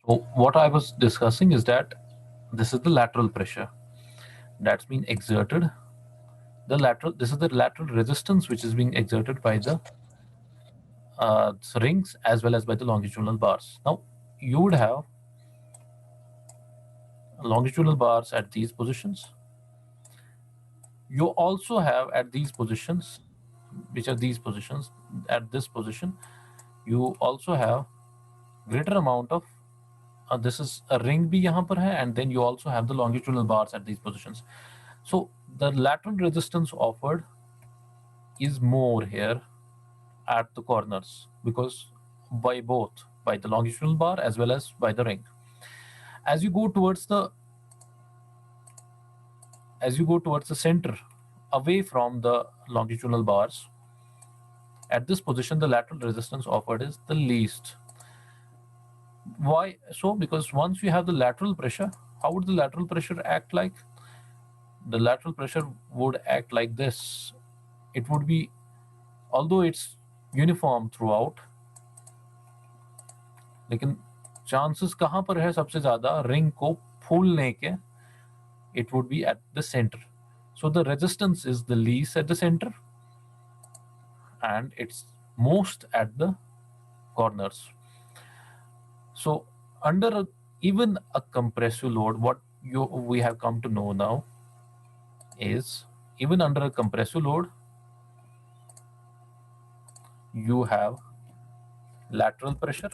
So what I was discussing is that this is the lateral pressure that's being exerted. This is the lateral resistance which is being exerted by the rings as well as by the longitudinal bars. Now you would have longitudinal bars at these positions. You also have at these positions, which are these positions, at this position, you also have greater amount of this is a ring भी यहाँ पर है, and then you also have the longitudinal bars at these positions. So the lateral resistance offered is more here at the corners because by both by the longitudinal bar as well as by the ring. As you go towards the as you go towards the center, away from the longitudinal bars, at this position the lateral resistance offered is the least. Why so? Because once you have the lateral pressure, how would the lateral pressure act like? The lateral pressure would act like this. It would be, although it's uniform throughout, लेकिन chances कहाँ पर है सबसे ज्यादा ring को फूलने के? It would be at the center. So the resistance is the least at the center and it's most at the corners. So under even a compressive load, what we have come to know now is even under a compressive load, you have lateral pressure.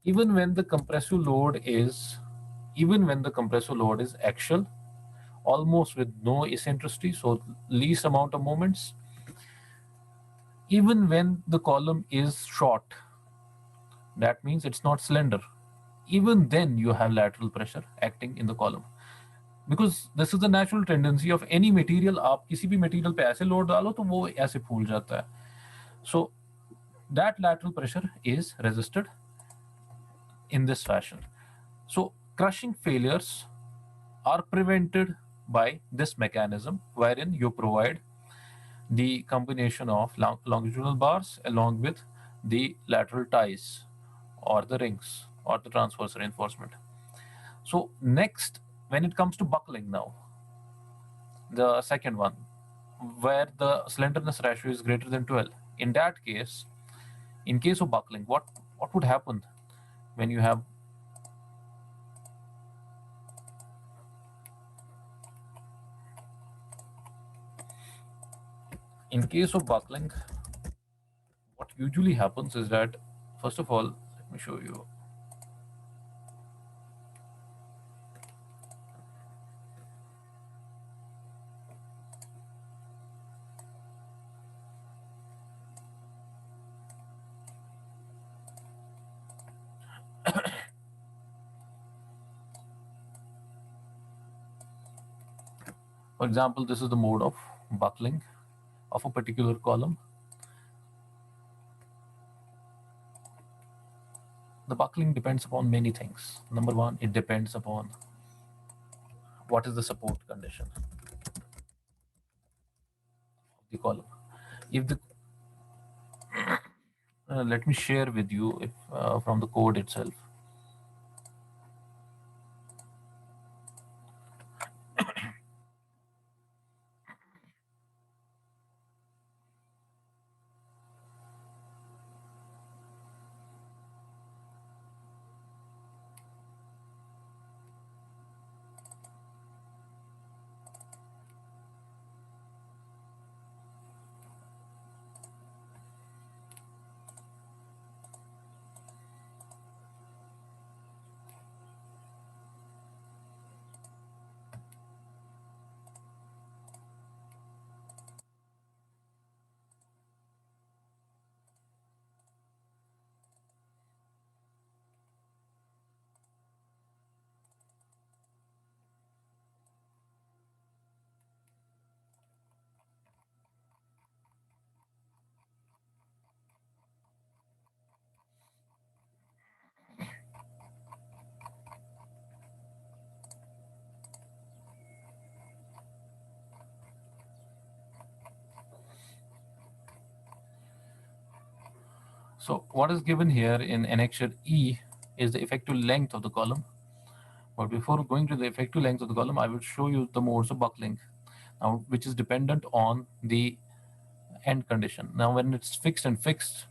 Even when the compressive load is even when the compressive load is axial, almost with no eccentricity, so least amount of moments, even when the column is short, that means it's not slender, even then you have lateral pressure acting in the column, because this is the natural tendency of any material. आप किसी भी material पे ऐसे load डालो तो वो ऐसे फूल जाता है. So that lateral pressure is resisted in this fashion. So crushing failures are prevented by this mechanism, wherein you provide the combination of longitudinal bars along with the lateral ties or the rings or the transverse reinforcement. So next, when it comes to buckling now, the second one, where the slenderness ratio is greater than 12, in that case, in case of buckling, what would happen when you have in case of buckling, what usually happens is that, first of all, let me show you. For example, this is the mode of buckling of a particular column. The buckling depends upon many things. Number one, it depends upon what is the support condition of the column. If the let me share with you if from the code itself. So what is given here in annexure E is the effective length of the column. But before going to the effective length of the column, I will show you the modes of buckling, now which is dependent on the end condition. Now when it's fixed and fixed,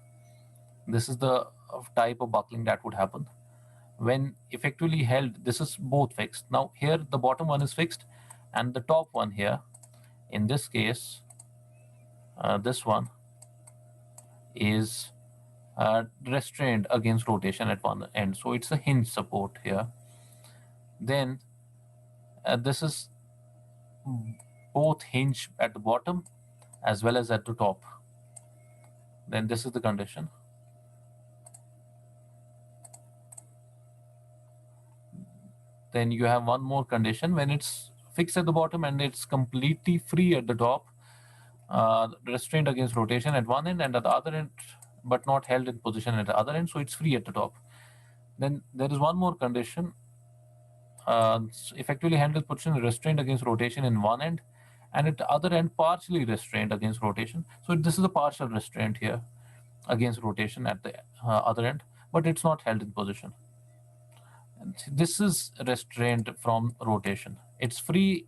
this is the type of buckling that would happen. When effectively held, this is both fixed. Now here the bottom one is fixed and the top one here, in this case, this one is restrained against rotation at one end. So it's a hinge support here. Then this is both hinge at the bottom as well as at the top. Then this is the condition. Then you have one more condition when it's fixed at the bottom and it's completely free at the top, restrained against rotation at one end and at the other end, but not held in position at the other end, so it's free at the top. Then there is one more condition, effectively held in position, restrained against rotation in one end, and at the other end partially restrained against rotation. So this is a partial restraint here against rotation at the other end, but it's not held in position. And this is restrained from rotation. It's free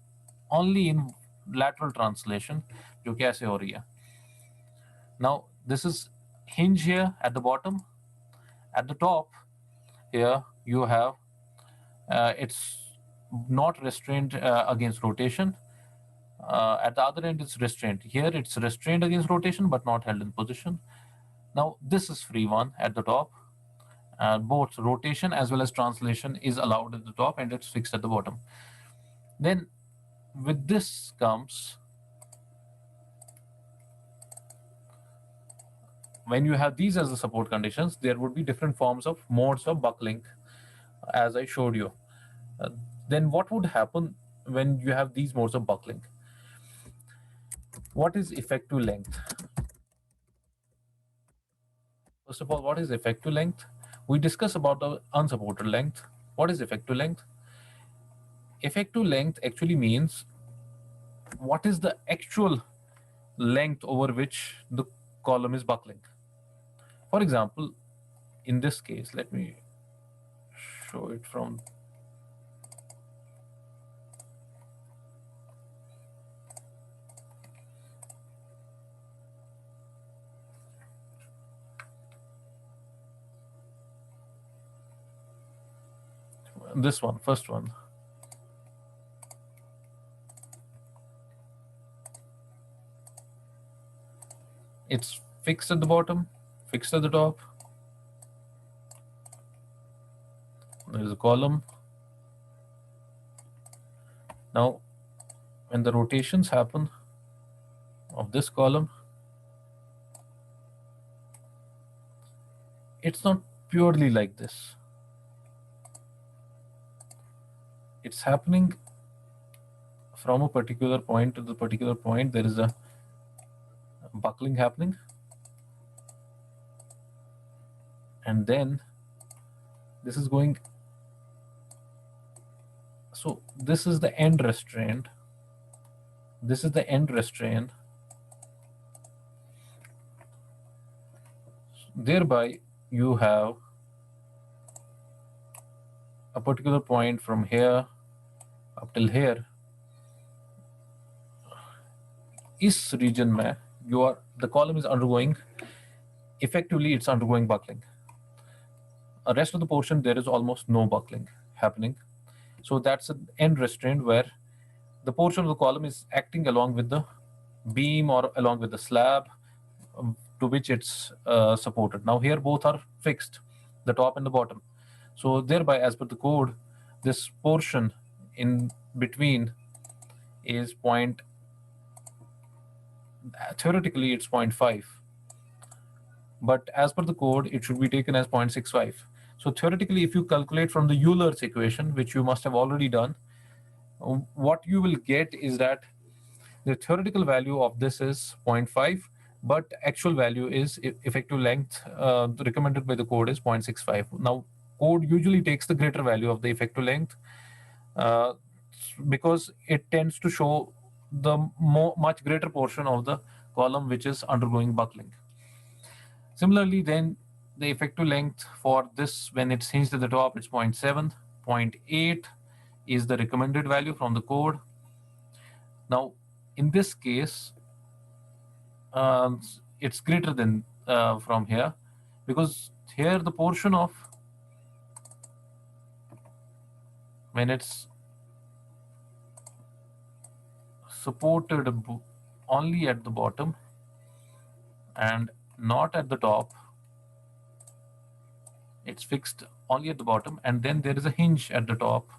only in lateral translation, जो कि ऐसे हो रही है. Now this is hinge here at the bottom. At the top here you have it's not restrained against rotation. At the other end it's restrained. Here it's restrained against rotation but not held in position. Now this is free one at the top. Both rotation as well as translation is allowed at the top and it's fixed at the bottom. Then with this comes, when you have these as the support conditions, there would be different forms of modes of buckling, as I showed you. Then what would happen when you have these modes of buckling? What is effective length? First of all, what is effective length? We discuss about the unsupported length. What is effective length? Effective length actually means what is the actual length over which the column is buckling. For example, in this case, let me show it from this one, first one. It's fixed at the bottom, fixed at the top. There is a column. Now, when the rotations happen of this column, it's not purely like this. It's happening from a particular point to the particular point. There is a buckling happening. And then this is going, so this is the end restraint. This is the end restraint. Thereby, you have a particular point from here up till here. इस region में the column is undergoing, effectively it's undergoing buckling. The rest of the portion there is almost no buckling happening. So that's an end restraint where the portion of the column is acting along with the beam or along with the slab to which it's supported. Now here both are fixed, the top and the bottom. So thereby, as per the code, this portion in between is theoretically it's 0.5. But as per the code, it should be taken as 0.65. So theoretically, if you calculate from the Euler's equation, which you must have already done, what you will get is that the theoretical value of this is 0.5, but actual value is effective length recommended by the code is 0.65. Now, code usually takes the greater value of the effective length because it tends to show the much greater portion of the column which is undergoing buckling. Similarly, then the effective length for this when it's hinged at the top, it's 0.7. 0.8 is the recommended value from the code. Now, in this case, it's greater than from here, because here the portion of when it's supported only at the bottom and not at the top, it's fixed only at the bottom, and then there is a hinge at the top.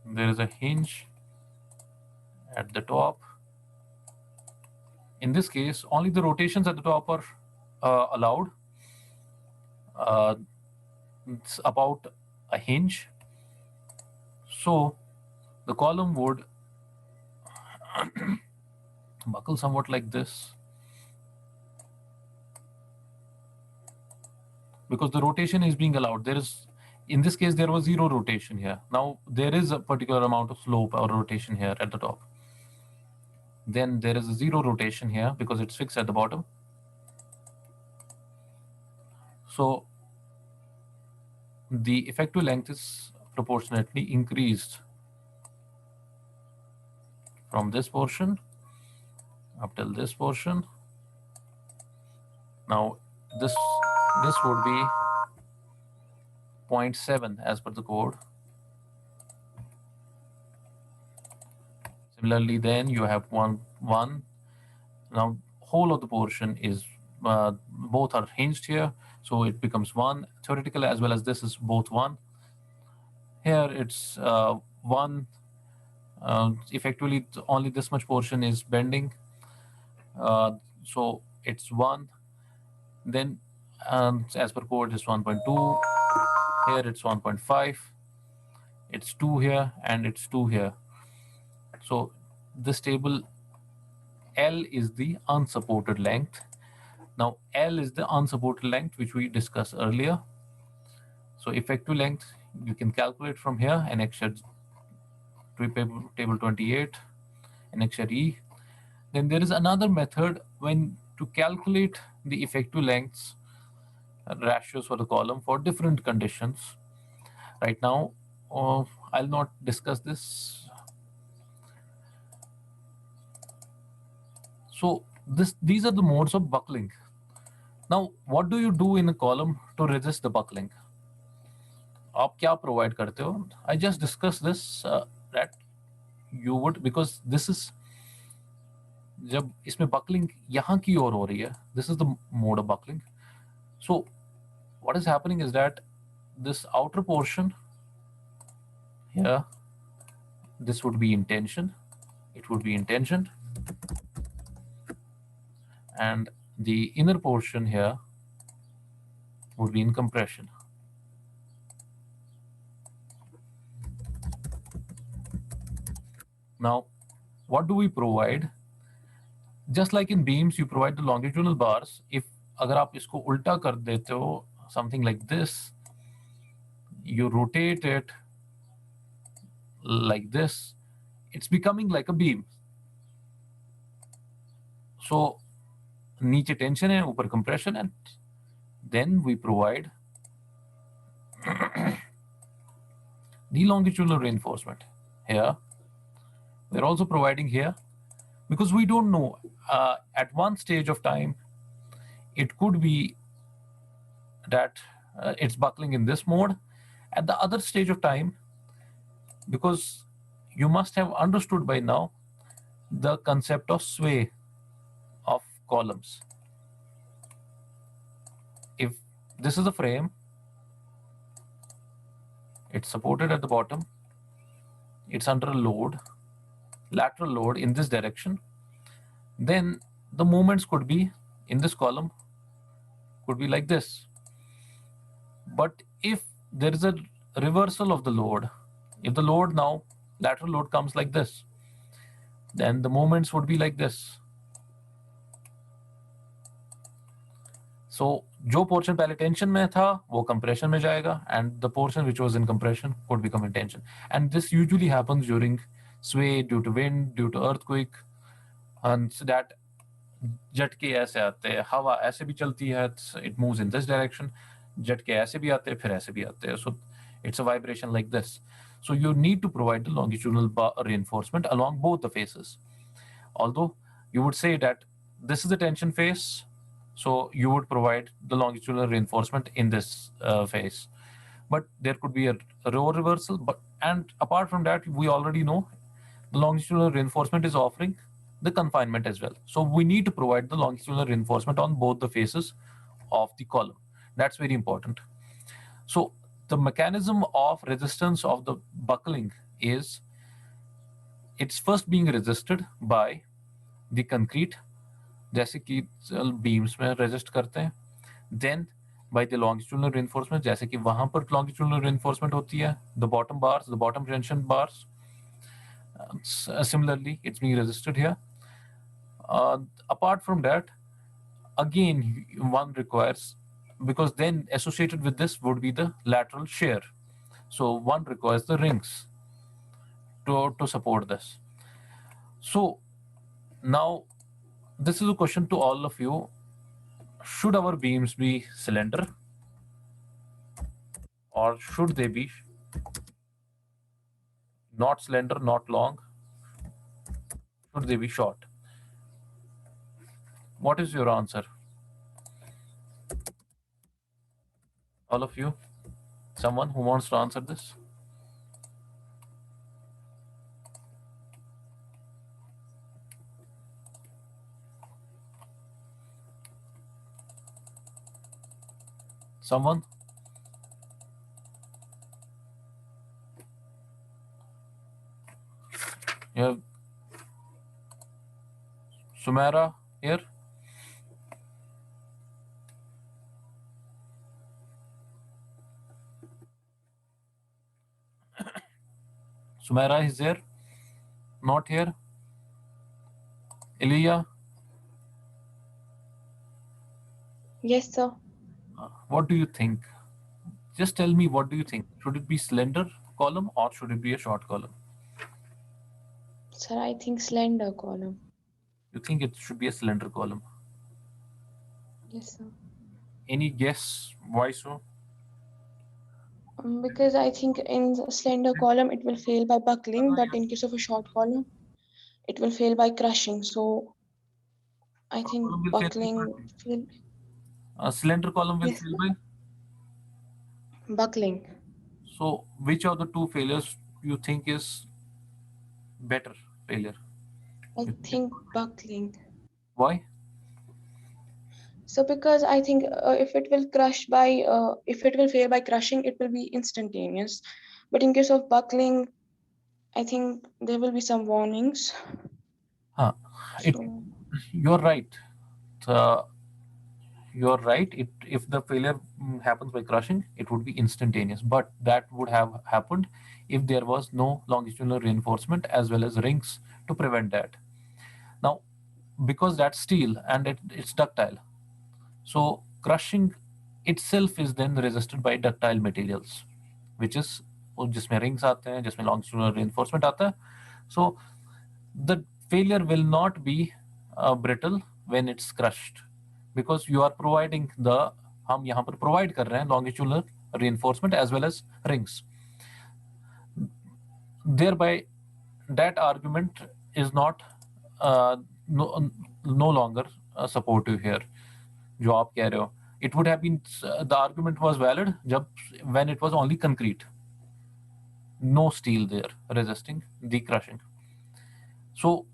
There is a hinge at the top. In this case, only the rotations at the top are allowed. It's about a hinge. So the column would buckle somewhat like this, because the rotation is being allowed. There is, in this case, there was zero rotation here. Now there is a particular amount of slope or rotation here at the top. Then there is a zero rotation here because it's fixed at the bottom. So the effective length is proportionately increased from this portion up till this portion. Now this would be 0.7 as per the code. Similarly, then you have 1. Now whole of the portion is both are hinged here, so it becomes 1 theoretical, as well as this is both 1. Here it's 1. Effectively only this much portion is bending, so it's 1. Then as per code is 1.2. Here it's 1.5. It's 2 here and it's 2 here. So this table, L is the unsupported length. Now L is the unsupported length which we discussed earlier. So effective length you can calculate from here, annexure table 28, annexure E. Then there is another method when to calculate the effective lengths ratios for the column for different conditions. Right now, I'll not discuss this. So these are the modes of buckling. Now, what do you do in a column to resist the buckling? आप क्या provide करते हो? I just discussed this that you would, because this is जब इसमें buckling यहाँ की ओर हो रही है, this is the mode of buckling. So what is happening is that this outer portion here, this would be in tension. It would be in tension. And the inner portion here would be in compression. Now, what do we provide? Just like in beams, you provide the longitudinal bars. If अगर आप इसको उल्टा कर देते हो, something like this, you rotate it like this, it's becoming like a beam. So नीचे tension है, ऊपर compression, and then we provide the longitudinal reinforcement here. We're also providing here, because we don't know at one stage of time it could be that it's buckling in this mode. At the other stage of time, because you must have understood by now the concept of sway of columns. If this is a frame, it's supported at the bottom, it's under a load, lateral load in this direction, then the movements could be in this column could be like this. But if there is a reversal of the load, if the load now, lateral load comes like this, then the movements would be like this. So जो portion पहले tension में था वो compression में जाएगा, and the portion which was in compression could become in tension. And this usually happens during sway, due to wind, due to earthquake, and so that झटके ऐसे आते हैं, हवा ऐसे भी चलती है, it moves in this direction, झटके ऐसे भी आते हैं फिर ऐसे भी आते हैं, सो it's a vibration like this. So you need to provide the longitudinal reinforcement along both the faces. Although you would say that this is the tension phase, so you would provide the longitudinal reinforcement in this phase. But there could be a role reversal. And apart from that, we already know the longitudinal reinforcement is offering the confinement as well. So we need to provide the longitudinal reinforcement on both the faces of the column. That's very important. So the mechanism of resistance of the buckling is it's first being resisted by the concrete, जैसे कि beams में resist करते हैं, then by the longitudinal reinforcement, जैसे कि वहां पर longitudinal reinforcement होती है, the bottom bars, the bottom tension bars, similarly it's being resisted here. Apart from that, again one requires, because then associated with this would be the lateral shear, so one requires the rings to support this. So now this is a question to all of you: should our beams be cylinder or should they be not slender, not long? Should they be short? What is your answer? All of you? Someone who wants to answer this? Someone? You have Sumera here? Sumera is there? Not here? Elia? Yes, sir. What do you think? Just tell me, what do you think? Should it be slender column or should it be a short column? Sir, I think slender column. You think it should be a cylinder column? Yes, sir. Any guess why so? Because I think in the slender column it will fail by buckling, but in case of a short column, it will fail by crushing. So I think Column will fail by buckling crushing. fail. A cylinder column will Yes, fail sir. by. Buckling. So which of the two failures you think is better failure? I You think it's think buckling. why? So because I think if it will fail by crushing, it will be instantaneous. But in case of buckling, I think there will be some warnings. Huh. It. So You're right. Uh, you're right. If the failure happens by crushing, it would be instantaneous. But that would have happened if there was no longitudinal reinforcement as well as rings to prevent that. Now, because that's steel and it's ductile, so crushing itself is then resisted by ductile materials, which is जिसमें rings आते हैं, जिसमें longitudinal reinforcement आता है. So the failure will not be brittle when it's crushed because you are providing the हम यहाँ पर provide कर रहे हैं longitudinal reinforcement as well as rings. Thereby, that argument is not no longer supportive here. जो आप कह रहे हो, it would have been the argument was valid जब when it was only concrete, no steel there resisting the crushing. So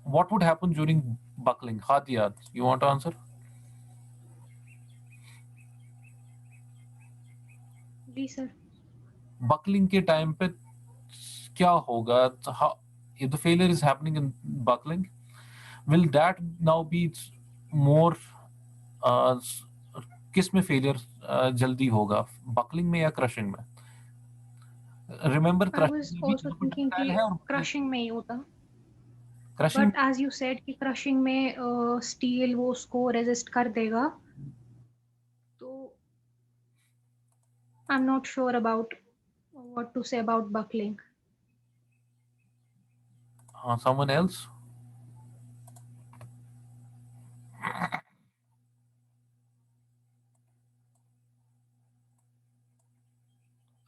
what would happen during buckling? Hadia, you want to answer? जी sir. Buckling के time पे क्या होगा? If the failure is happening in buckling, will that now be more किस में failure जल्दी होगा, buckling में या क्रशिंग में? रिमेंबर I was क्रशिंग भी also यहाँ पर thinking डक्टाइल कि है और crushing में ही होता. Crushing. But as you said कि crushing में steel वो उसको resist कर देगा. तो I'm not sure about what to say about buckling. हाँ, someone else?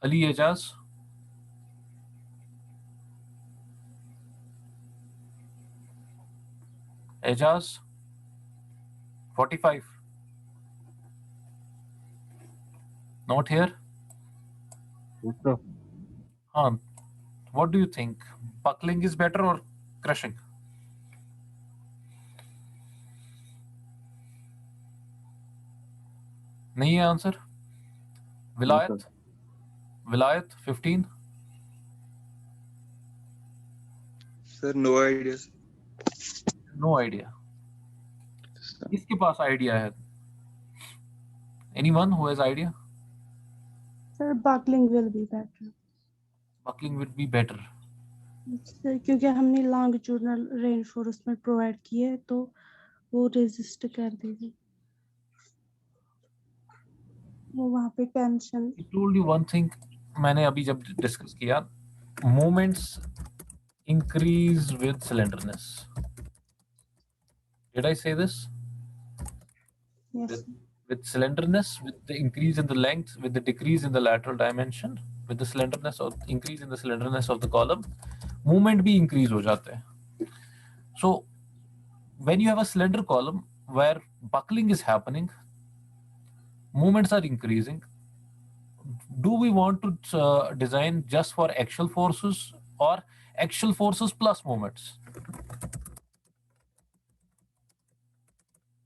Ali Ejaz. Ejaz. 45. Not here. Yes, sir. What do you think? Buckling is better or crushing? नहीं है आंसर. विलायत. विलायत 15. Sir, no idea. No idea. किसके पास idea है? Anyone who has idea? Sir buckling will be better Buckling would be better. क्योंकि हमने longitudinal reinforcement provide किए है तो वो रेजिस्ट कर देगी वो वहाँ पे tension I told you one thing. मैंने अभी जब डिस्कस किया, moments increase with slenderness. Did I say this? Yes With slenderness, with the increase in the length, with the decrease in the lateral dimension, with the slenderness or increase in the slenderness of the column, movement भी increase हो जाते हैं. So when you have a slender column where buckling is happening, movements are increasing. Do we want to design just for axial forces or axial forces plus moments?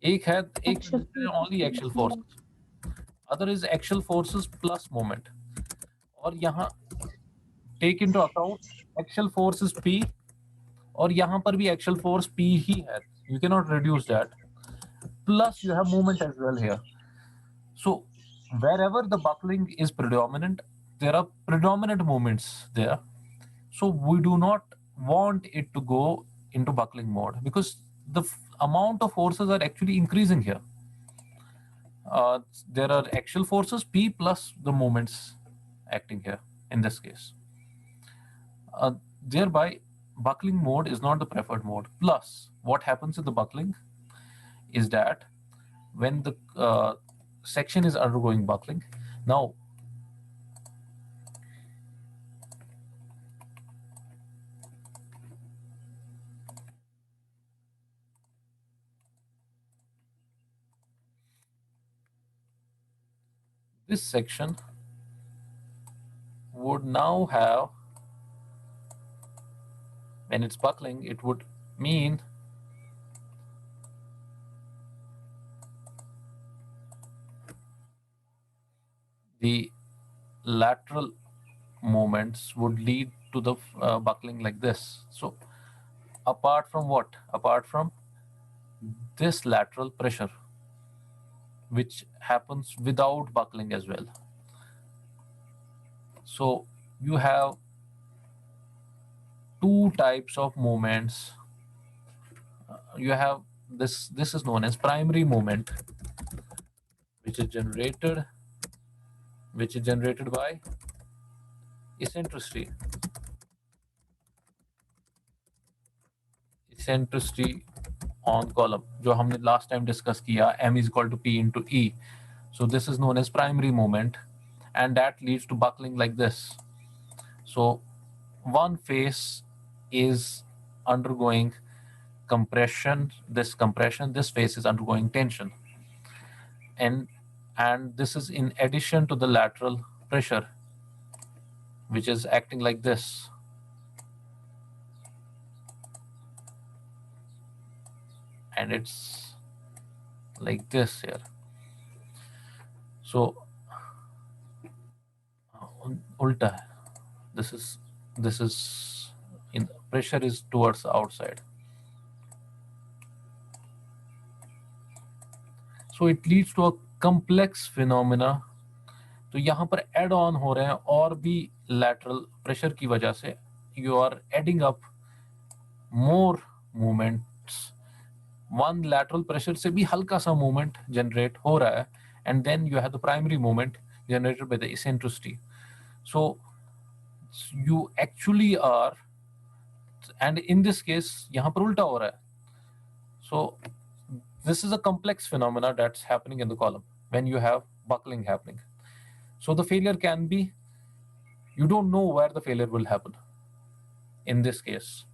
एक है only axial forces. Other is axial forces plus moment. और यहाँ take into account axial force is P और यहाँ पर भी axial force P ही है. You cannot reduce that. Plus you have moment as well here. So wherever the buckling is predominant, there are predominant moments there. So we do not want it to go into buckling mode because the amount of forces are actually increasing here. There are axial forces P plus the moments acting here in this case. Thereby, buckling mode is not the preferred mode. Plus, what happens with the buckling is that when the section is undergoing buckling, now this section would now have, when it's buckling, it would mean the lateral moments would lead to the buckling like this. So apart from what? Apart from this lateral pressure, which happens without buckling as well. So you have two types of moments. You have this is known as primary moment, which is generated by eccentricity on column, जो हमने last time discuss किया, m is equal to p into e. So this is known as primary moment, and that leads to buckling like this. So one face is undergoing compression, this face is undergoing tension, and this is in addition to the lateral pressure, which is acting like this. And it's like this here. So ulta hai. This is in pressure is towards the outside. So it leads to a complex phenomena. तो यहाँ पर add on हो रहे हैं और भी lateral pressure की वजह से you are adding up more movements. One lateral pressure से भी हल्का सा movement generate हो रहा है, and then you have the primary moment generated by the eccentricity. So you actually are, and in this case यहाँ पर उल्टा हो रहा है. So this is a complex phenomena that's happening in the column when you have buckling happening. So the failure can be you don't know where the failure will happen in this case,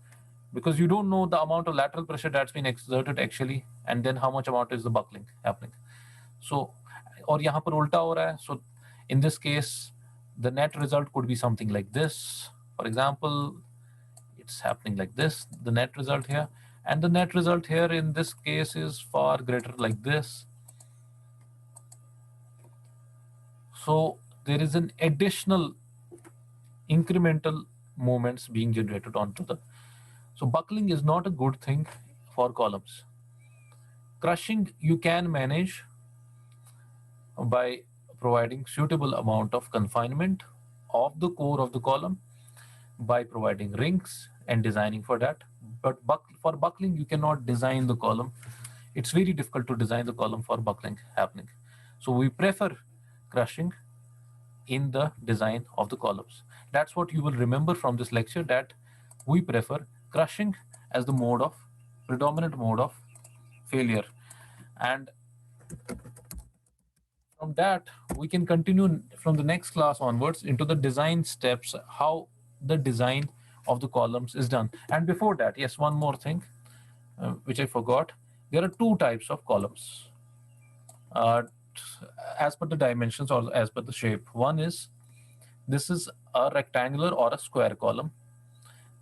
because you don't know the amount of lateral pressure that's been exerted actually, and then how much amount is the buckling happening. So, और यहाँ पर उल्टा हो रहा है. So in this case, the net result could be something like this. For example, it's happening like this, the net result here, and the net result here in this case is far greater like this. So there is an additional incremental moments being generated onto the. So buckling is not a good thing for columns. Crushing you can manage by providing suitable amount of confinement of the core of the column, by providing rings and designing for that. But for buckling, you cannot design the column. It's very difficult to design the column for buckling happening. So we prefer crushing in the design of the columns. That's what you will remember from this lecture, that we prefer crushing as the predominant mode of failure. And from that, we can continue from the next class onwards into the design steps, how the design of the columns is done. And before that, yes, one more thing, which I forgot. There are two types of columns as per the dimensions or as per the shape. One is, this is a rectangular or a square column.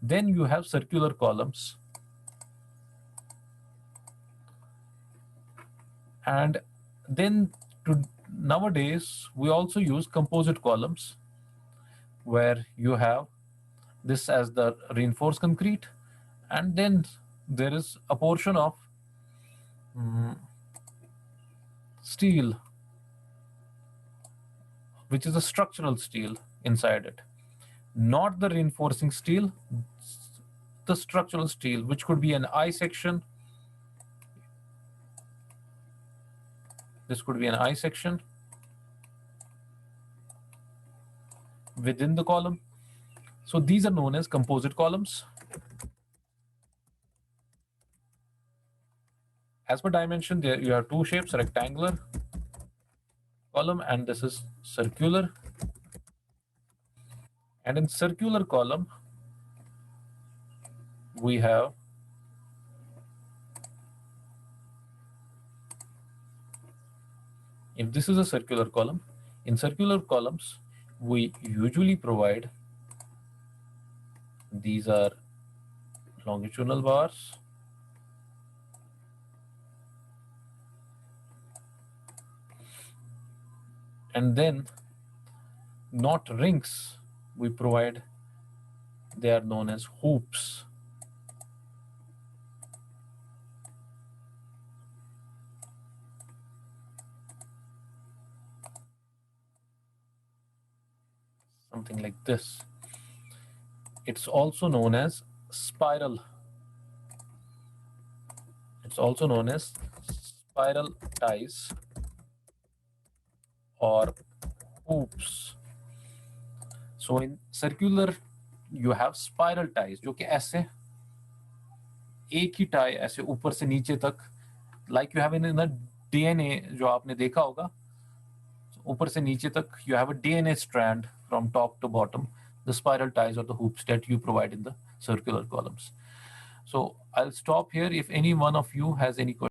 Then you have circular columns. And then nowadays, we also use composite columns, where you have this as the reinforced concrete, and then there is a portion of steel, which is a structural steel inside it. Not the reinforcing steel, the structural steel, which could be an I section. This could be an I section within the column. So these are known as composite columns. As per dimension, there you have two shapes, rectangular column, and this is circular. And in circular column, we have if this is a circular column, in circular columns, we usually provide, these are longitudinal bars, and then not rings, we provide, they are known as hoops. Something like this. It's also known as spiral. It's also known as spiral ties or hoops. So in circular, you have spiral ties, जो कि ऐसे एक ही tie ऐसे ऊपर से नीचे तक, like you have in the DNA, जो आपने देखा होगा, ऊपर से नीचे तक, you have a DNA strand from top to bottom, the spiral ties or the hoops that you provide in the circular columns. So I'll stop here. If any one of you has any questions.